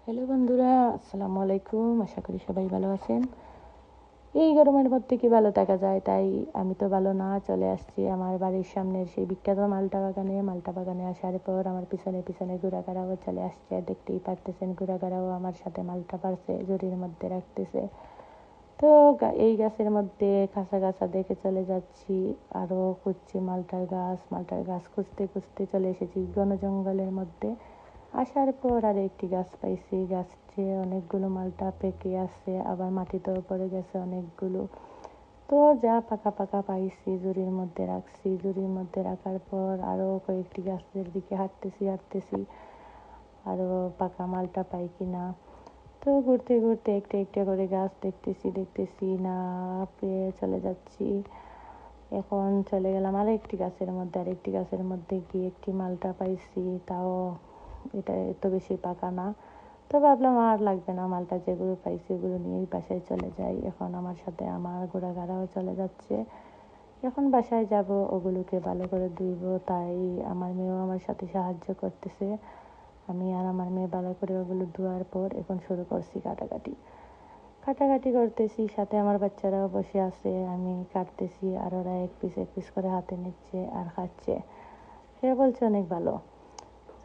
Hello বন্ধুরা, আসসালামু আলাইকুম। আশা করি সবাই ভালো আছেন। এই গরমের মধ্যে কি ভালো থাকা যায়, তাই আমি তো ভালো না, চলে আসছি আমার বাড়ির সামনের সেই বিখ্যাত মালটা বাগানে আসার পর আমার পিছনে পিছনে ঘোড়াঘাড়াও চলে আসছে। দেখতেই পারতেছেন, ঘোড়াঘাড়াও আমার সাথে মালটা পারছে, ঝুড়ির মধ্যে রাখতেছে। তো এই গাছের মধ্যে খাসা খাসা দেখে চলে যাচ্ছি, আরও খুঁজছি মালটার গাছ খুঁজতে খুঁজতে চলে এসেছি ঘন জঙ্গলের মধ্যে। আসার পর আর একটি গাছ পাইছি, গাছে অনেকগুলো মালটা পেকে আছে, আবার মাটিতেও পড়ে গেছে অনেকগুলো। তো যা পাকা পাকা পাইছি ঝুড়ির মধ্যে রাখছি। ঝুড়ির মধ্যে রাখার পর আরও কয়েকটি গাছের দিকে হাঁটতেছি আরও পাকা মালটা পাই কিনা। তো ঘুরতে ঘুরতে একটা একটা করে গাছ দেখতেছি না পেয়ে চলে যাচ্ছি। এখন চলে গেলাম আরেকটি গাছের মধ্যে গিয়ে একটি মালটা পাইছি, তাও এটা এত বেশি পাকা না। তো ভাবলাম আর লাগবে না, মালটা যেগুলো পাইছি ওগুলো নিয়েই বাসায় চলে যাই। এখন আমার সাথে আমার ঘোড়াঘাড়াও চলে যাচ্ছে। যখন বাসায় যাব ওগুলোকে ভালো করে ধুইব, তাই আমার মেয়েও আমার সাথে সাহায্য করতেছে। আমি আর আমার মেয়ে ভালো করে ওগুলো ধোয়ার পর এখন শুরু করছি কাটাকাটি করতেছি, সাথে আমার বাচ্চারাও বসে আছে। আমি কাটতেছি আর ওরা এক পিস করে হাতে নিচ্ছে আর খাচ্ছে। সে বলছে অনেক ভালো।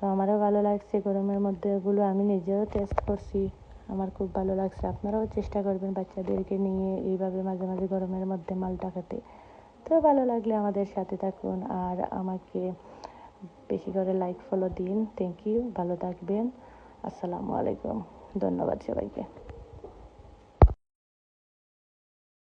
তো আমারও ভালো লাগছে গরমের মধ্যে, ওগুলো আমি নিজেও টেস্ট করছি, আমার খুব ভালো লাগছে। আপনারাও চেষ্টা করবেন বাচ্চাদেরকে নিয়ে এইভাবে মাঝে মাঝে গরমের মধ্যে মালটা খেতে। তো ভালো লাগলে আমাদের সাথে থাকুন আর আমাকে বেশি করে লাইক ফলো দিন। থ্যাংক ইউ, ভালো থাকবেন। আসসালামু আলাইকুম, ধন্যবাদ সবাইকে।